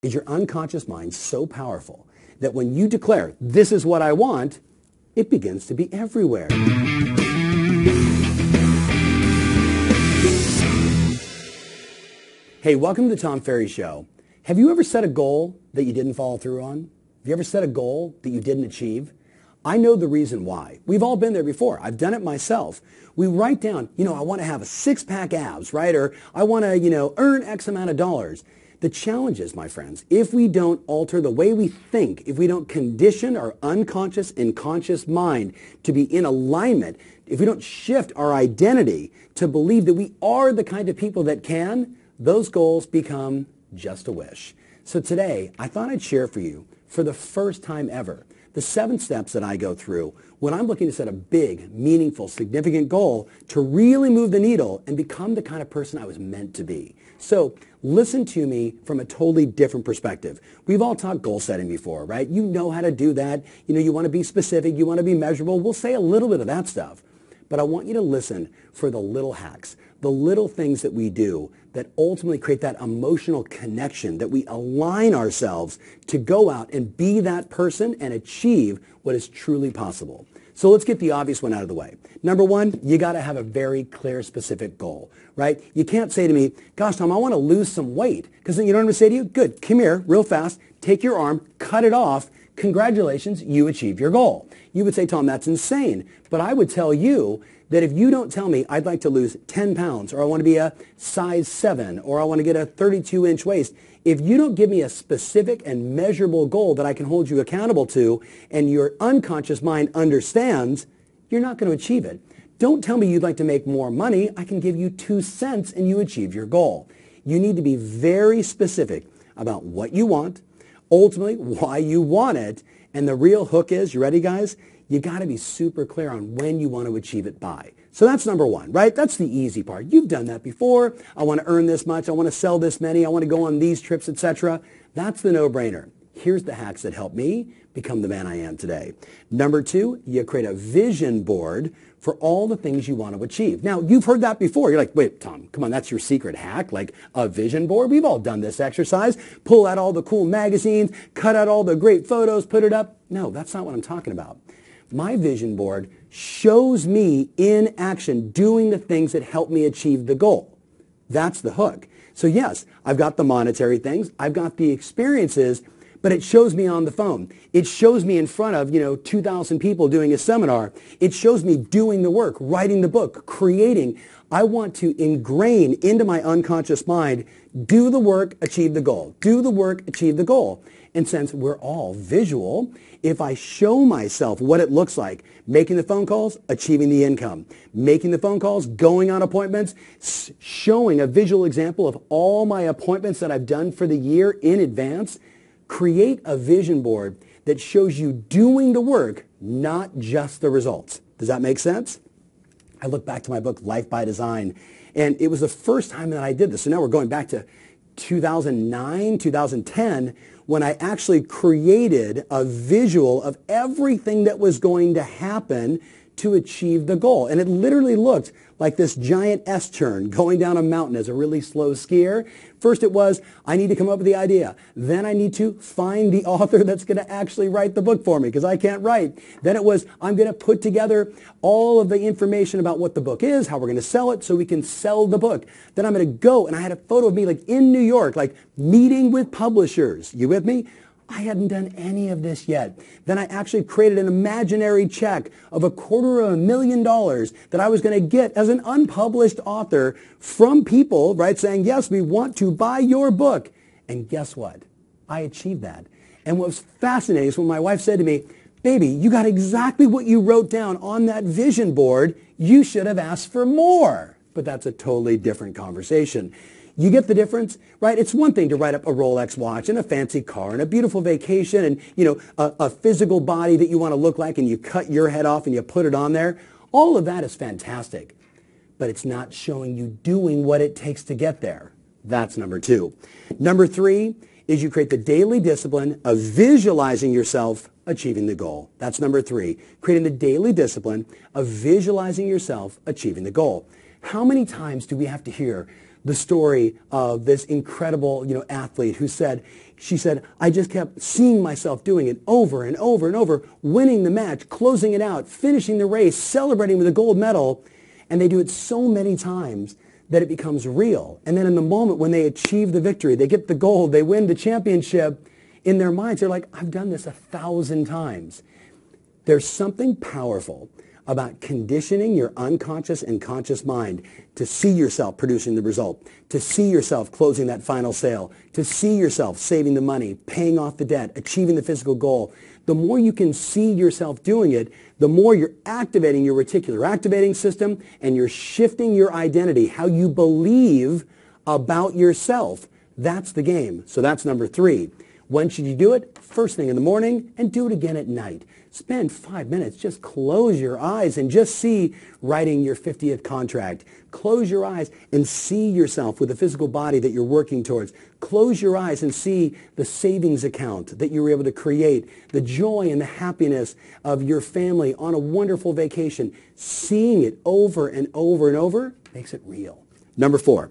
is your unconscious mind so powerful that when you declare, this is what I want, it begins to be everywhere. Hey, welcome to the Tom Ferry Show. Have you ever set a goal that you didn't follow through on? Have you ever set a goal that you didn't achieve? I know the reason why. We've all been there before. I've done it myself. We write down, I want to have a six-pack abs, right? Or I want to, earn X amount of dollars. The challenge is, my friends, if we don't alter the way we think, if we don't condition our unconscious and conscious mind to be in alignment, if we don't shift our identity to believe that we are the kind of people that can, those goals become just a wish. So today, I thought I'd share for you, for the first time ever, the 7 steps that I go through when I'm looking to set a big, meaningful, significant goal to really move the needle and become the kind of person I was meant to be. So listen to me from a totally different perspective. We've all talked goal setting before, right? You know how to do that. You want to be specific. You want to be measurable. We'll say a little bit of that stuff. But I want you to listen for the little hacks, the little things that we do that ultimately create that emotional connection, that we align ourselves to go out and be that person and achieve what is truly possible. So let's get the obvious one out of the way. Number 1, you got to have a very clear, specific goal, right? You can't say to me, gosh, Tom, I want to lose some weight. Because then you know what I'm going to say to you? Good, come here real fast, take your arm, cut it off. Congratulations, you achieved your goal. You would say, Tom, that's insane. But I would tell you that if you don't tell me I'd like to lose 10 pounds or I want to be a size 7 or I want to get a 32-inch waist, if you don't give me a specific and measurable goal that I can hold you accountable to and your unconscious mind understands, you're not going to achieve it. Don't tell me you'd like to make more money. I can give you 2 cents and you achieve your goal. You need to be very specific about what you want, ultimately why you want it, and the real hook is, you ready guys? You got to be super clear on when you want to achieve it by. So that's number 1, right? That's the easy part. You've done that before. I want to earn this much. I want to sell this many. I want to go on these trips, etc. That's the no-brainer. Here's the hacks that help me become the man I am today. Number 2, you create a vision board for all the things you want to achieve. Now, you've heard that before. You're like, wait, Tom, come on, that's your secret hack, like a vision board? We've all done this exercise. Pull out all the cool magazines, cut out all the great photos, put it up. No, that's not what I'm talking about. My vision board shows me in action doing the things that help me achieve the goal. That's the hook. So yes, I've got the monetary things, I've got the experiences, but it shows me on the phone. It shows me in front of, 2,000 people doing a seminar. It shows me doing the work, writing the book, creating. I want to ingrain into my unconscious mind, do the work, achieve the goal. Do the work, achieve the goal. And since we're all visual, if I show myself what it looks like, making the phone calls, achieving the income, making the phone calls, going on appointments, showing a visual example of all my appointments that I've done for the year in advance, create a vision board that shows you doing the work, not just the results. Does that make sense? I look back to my book, Life by Design, and it was the first time that I did this. So now we're going back to 2009, 2010, when I actually created a visual of everything that was going to happen to achieve the goal. And it literally looked like this giant S-turn going down a mountain as a really slow skier. First it was, I need to come up with the idea. Then I need to find the author that's going to actually write the book for me because I can't write. Then it was, I'm going to put together all of the information about what the book is, how we're going to sell it so we can sell the book. Then I'm going to go, and I had a photo of me like in New York, like meeting with publishers. You with me? I hadn't done any of this yet. Then I actually created an imaginary check of $250,000 that I was going to get as an unpublished author from people, right, saying, yes, we want to buy your book. And guess what? I achieved that. And what was fascinating is when my wife said to me, baby, you got exactly what you wrote down on that vision board. You should have asked for more. But that's a totally different conversation. You get the difference, right? It's one thing to write up a Rolex watch and a fancy car and a beautiful vacation and, a physical body that you want to look like and you cut your head off and you put it on there. All of that is fantastic, but it's not showing you doing what it takes to get there. That's number 2. Number 3 is you create the daily discipline of visualizing yourself achieving the goal. That's number 3, creating the daily discipline of visualizing yourself achieving the goal. How many times do we have to hear the story of this incredible, athlete who said, She said, I just kept seeing myself doing it over and over and over, winning the match, closing it out, finishing the race, celebrating with a gold medal. And they do it so many times that it becomes real. And then in the moment when they achieve the victory, they get the gold, they win the championship, in their minds, they're like, I've done this 1,000 times. There's something powerful about conditioning your unconscious and conscious mind to see yourself producing the result, to see yourself closing that final sale, to see yourself saving the money, paying off the debt, achieving the physical goal. The more you can see yourself doing it, the more you're activating your reticular activating system and you're shifting your identity, how you believe about yourself. That's the game. So that's number 3. When should you do it? First thing in the morning, and do it again at night. Spend 5 minutes, just close your eyes and just see writing your 50th contract. Close your eyes and see yourself with the physical body that you're working towards. Close your eyes and see the savings account that you were able to create, the joy and the happiness of your family on a wonderful vacation. Seeing it over and over and over makes it real. Number 4,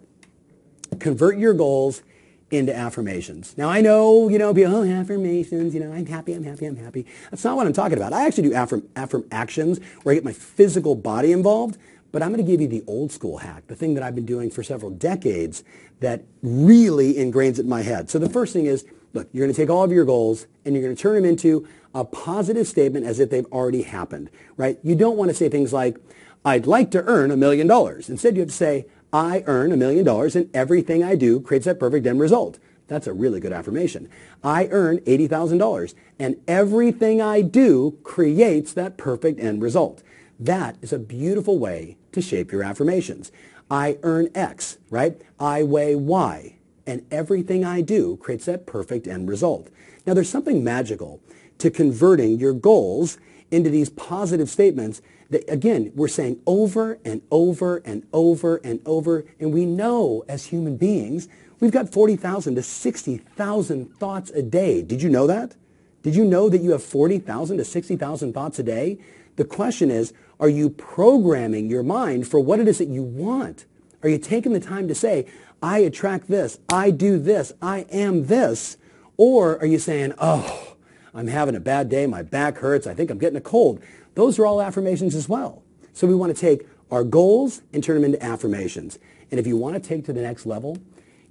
convert your goals into affirmations. Now I know, people, affirmations, I'm happy, I'm happy, I'm happy. That's not what I'm talking about. I actually do affirm actions where I get my physical body involved, but I'm going to give you the old school hack, the thing that I've been doing for several decades that really ingrains it in my head. So the first thing is, look, you're going to take all of your goals and you're going to turn them into a positive statement as if they've already happened, right? You don't want to say things like, I'd like to earn $1 million. Instead, you have to say, I earn $1 million and everything I do creates that perfect end result. That's a really good affirmation. I earn $80,000 and everything I do creates that perfect end result. That is a beautiful way to shape your affirmations. I earn X, right? I weigh Y and everything I do creates that perfect end result. Now there's something magical to converting your goals into these positive statements that, again, we're saying over and over and over and over. And we know as human beings, we've got 40,000 to 60,000 thoughts a day. Did you know that? Did you know that you have 40,000 to 60,000 thoughts a day? The question is, are you programming your mind for what it is that you want? Are you taking the time to say, I attract this, I do this, I am this? Or are you saying, oh, I'm having a bad day, my back hurts, I think I'm getting a cold? Those are all affirmations as well. So we want to take our goals and turn them into affirmations. And if you want to take to the next level,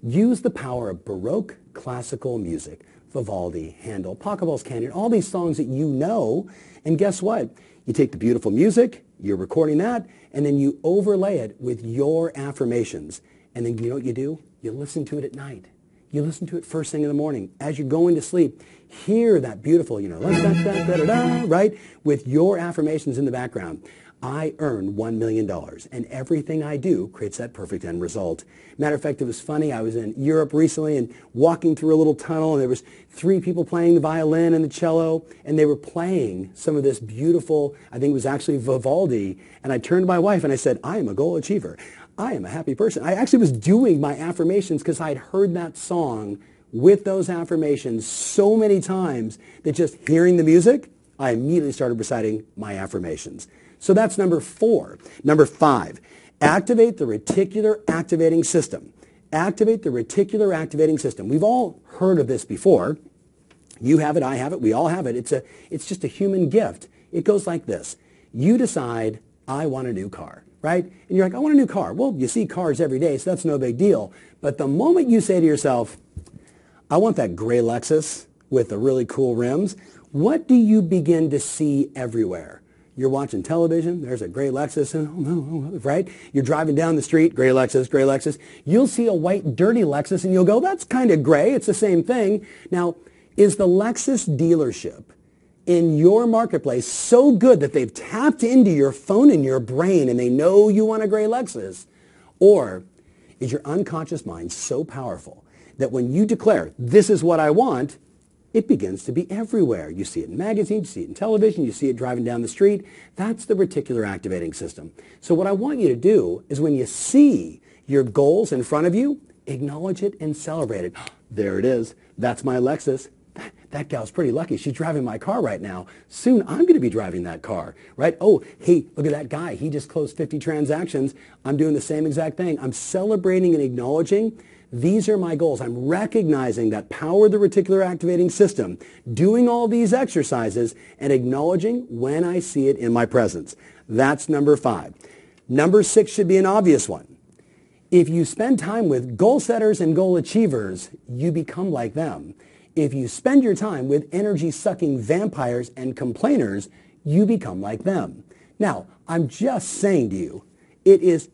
use the power of Baroque classical music. Vivaldi, Handel, Pachelbel's Canon, all these songs that you know. And guess what? You take the beautiful music, you're recording that, and then you overlay it with your affirmations. And then you know what you do? You listen to it at night. You listen to it first thing in the morning. As you're going to sleep, hear that beautiful, right? With your affirmations in the background. I earn $1 million, and everything I do creates that perfect end result. Matter of fact, it was funny. I was in Europe recently and walking through a little tunnel, and there was 3 people playing the violin and the cello, and they were playing some of this beautiful, I think it was actually Vivaldi, and I turned to my wife and I said, I am a goal achiever. I am a happy person. I actually was doing my affirmations because I had heard that song with those affirmations so many times that just hearing the music, I immediately started reciting my affirmations. So that's number 4. Number 5, activate the reticular activating system. Activate the reticular activating system. We've all heard of this before. You have it, I have it, we all have it. It's just a human gift. It goes like this. You decide, I want a new car, right? And you're like, I want a new car. Well, you see cars every day, so that's no big deal. But the moment you say to yourself, I want that gray Lexus with the really cool rims, what do you begin to see everywhere? You're watching television, there's a gray Lexus, right? You're driving down the street, gray Lexus, gray Lexus. You'll see a white, dirty Lexus, and you'll go, that's kind of gray, it's the same thing. Now, is the Lexus dealership in your marketplace so good that they've tapped into your phone and your brain and they know you want a gray Lexus? Or is your unconscious mind so powerful that when you declare, this is what I want, it begins to be everywhere. You see it in magazines, you see it in television, you see it driving down the street. That's the reticular activating system. So what I want you to do is when you see your goals in front of you, acknowledge it and celebrate it. There it is. That's my Lexus. That gal's pretty lucky. She's driving my car right now. Soon I'm going to be driving that car, right? Oh, hey, look at that guy. He just closed 50 transactions. I'm doing the same exact thing. I'm celebrating and acknowledging these are my goals. I'm recognizing that power of the reticular activating system, doing all these exercises, and acknowledging when I see it in my presence. That's number 5. Number 6 should be an obvious one. If you spend time with goal setters and goal achievers, you become like them. If you spend your time with energy-sucking vampires and complainers, you become like them. Now, I'm just saying to you, it's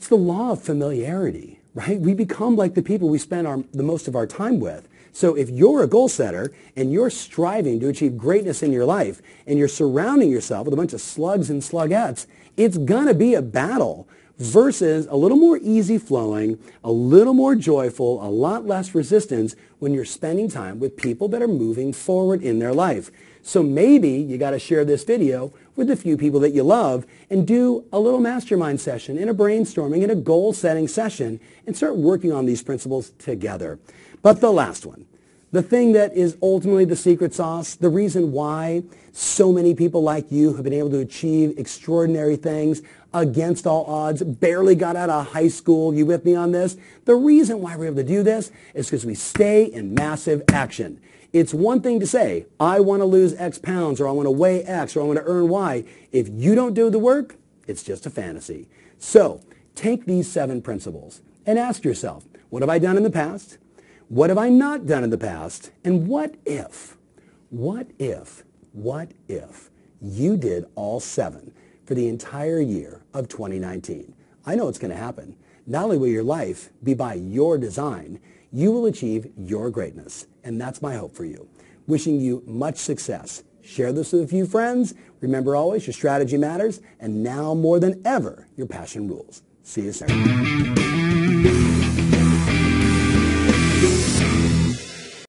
the law of familiarity, right? We become like the people we spend the most of our time with. So if you're a goal setter and you're striving to achieve greatness in your life and you're surrounding yourself with a bunch of slugs and slugettes, it's going to be a battle versus a little more easy flowing, a little more joyful, a lot less resistance when you're spending time with people that are moving forward in their life. So maybe you got to share this video with a few people that you love and do a little mastermind session and a brainstorming and a goal setting session and start working on these principles together. But the last one, the thing that is ultimately the secret sauce, the reason why so many people like you have been able to achieve extraordinary things against all odds, barely got out of high school, you with me on this? The reason why we're able to do this is because we stay in massive action. It's one thing to say, I want to lose X pounds, or I want to weigh X, or I want to earn Y. If you don't do the work, it's just a fantasy. So take these 7 principles and ask yourself, what have I done in the past? What have I not done in the past? And what if you did all 7 for the entire year of 2019? I know it's going to happen. Not only will your life be by your design, you will achieve your greatness. And that's my hope for you. Wishing you much success. Share this with a few friends. Remember always, your strategy matters. And now more than ever, your passion rules. See you soon.